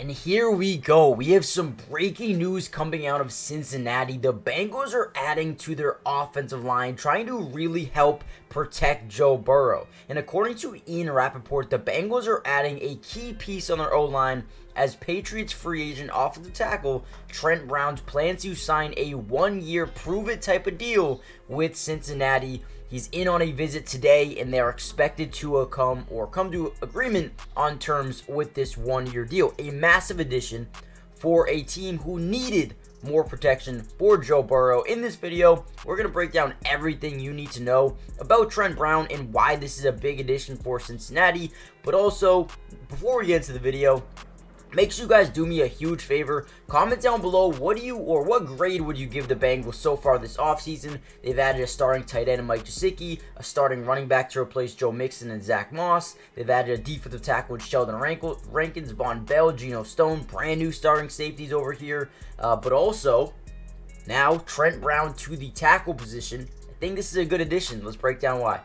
And here we go. We have some breaking news coming out of Cincinnati. The Bengals are adding to their offensive line, trying to really help protect Joe Burrow. And according to Ian Rappaport, the Bengals are adding a key piece on their O-line as Patriots free agent offensive tackle Trent Brown plans to sign a one-year prove-it type of deal with Cincinnati. He's in on a visit today, and they are expected to come to agreement on terms with this one-year deal. A massive addition for a team who needed more protection for Joe Burrow. In this video, we're going to break down everything you need to know about Trent Brown and why this is a big addition for Cincinnati. But also, before we get into the video, make sure you guys do me a huge favor. Comment down below what grade would you give the Bengals so far this offseason. They've added a starting tight end in Mike Gesicki, a starting running back to replace Joe Mixon and Zach Moss. They've added a defensive tackle with Sheldon Rankins, Von Bell, Geno Stone, brand new starting safeties over here. But also, now Trent Brown to the tackle position. I think this is a good addition. Let's break down why.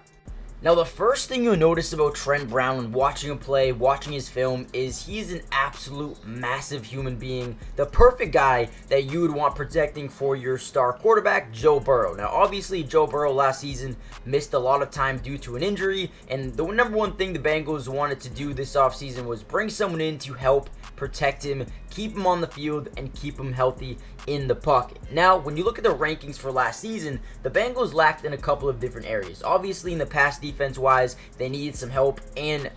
Now, the first thing you'll notice about Trent Brown when watching him play, watching his film, is he's an absolute massive human being. The perfect guy that you would want protecting for your star quarterback, Joe Burrow. Now, obviously, Joe Burrow last season missed a lot of time due to an injury, and the number one thing the Bengals wanted to do this offseason was bring someone in to help protect him, keep him on the field, and keep him healthy in the pocket. Now, when you look at the rankings for last season, the Bengals lacked in a couple of different areas. Obviously, in the pass defense-wise, they needed some help in,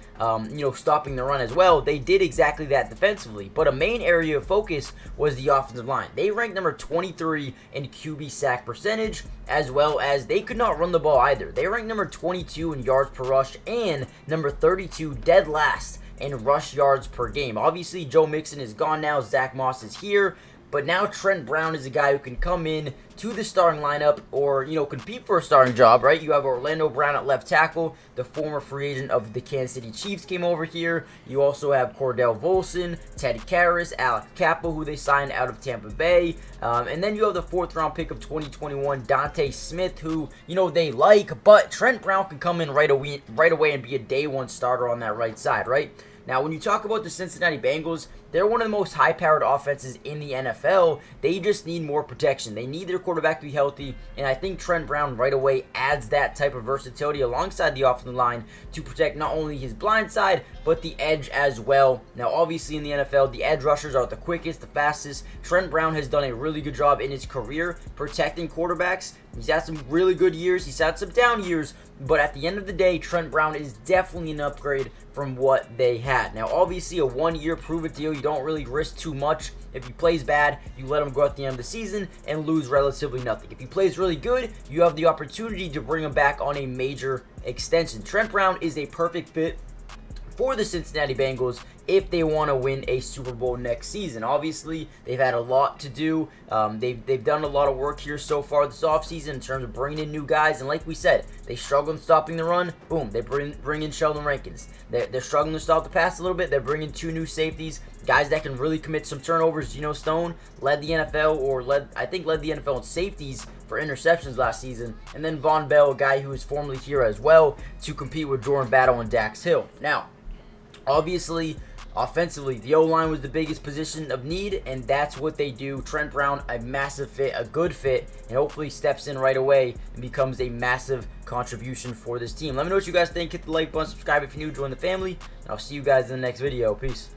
stopping the run as well. They did exactly that defensively, but a main area of focus was the offensive line. They ranked number 23 in QB sack percentage, as well as they could not run the ball either. They ranked number 22 in yards per rush and number 32 dead last in rush yards per game. Obviously, Joe Mixon is gone now. Zach Moss is here. But now Trent Brown is a guy who can come in to the starting lineup or, compete for a starting job, right? You have Orlando Brown at left tackle. The former free agent of the Kansas City Chiefs came over here. You also have Cordell Volson, Teddy Karras, Alec Capo, who they signed out of Tampa Bay. And then you have the fourth-round pick of 2021, Dante Smith, who, they like. But Trent Brown can come in right away and be a day-one starter on that right side, right? Now, when you talk about the Cincinnati Bengals, they're one of the most high-powered offenses in the NFL. They just need more protection. They need their quarterback to be healthy, and I think Trent Brown right away adds that type of versatility alongside the offensive line to protect not only his blind side, but the edge as well. Now, obviously in the NFL, the edge rushers are the quickest, the fastest. Trent Brown has done a really good job in his career protecting quarterbacks. He's had some really good years. He's had some down years. But at the end of the day, Trent Brown is definitely an upgrade from what they had. Now, obviously, a one-year prove-it deal. You don't really risk too much. If he plays bad, you let him go at the end of the season and lose relatively nothing. If he plays really good, you have the opportunity to bring him back on a major extension. Trent Brown is a perfect fit for the Cincinnati Bengals if they want to win a Super Bowl next season. Obviously, they've had a lot to do. They've done a lot of work here so far this offseason in terms of bringing in new guys. And like we said, they struggle in stopping the run. Boom, they bring in Sheldon Rankins. They're struggling to stop the pass a little bit. They're bringing two new safeties, guys that can really commit some turnovers. Geno Stone led the NFL in safeties for interceptions last season. And then Von Bell, a guy who was formerly here as well, to compete with Jordan Battle and Dax Hill. Now, obviously, offensively, the O-line was the biggest position of need, and that's what they do. Trent Brown, a massive fit, a good fit, and hopefully steps in right away and becomes a massive contribution for this team. Let me know what you guys think. Hit the like button, subscribe if you're new, join the family, and I'll see you guys in the next video. Peace.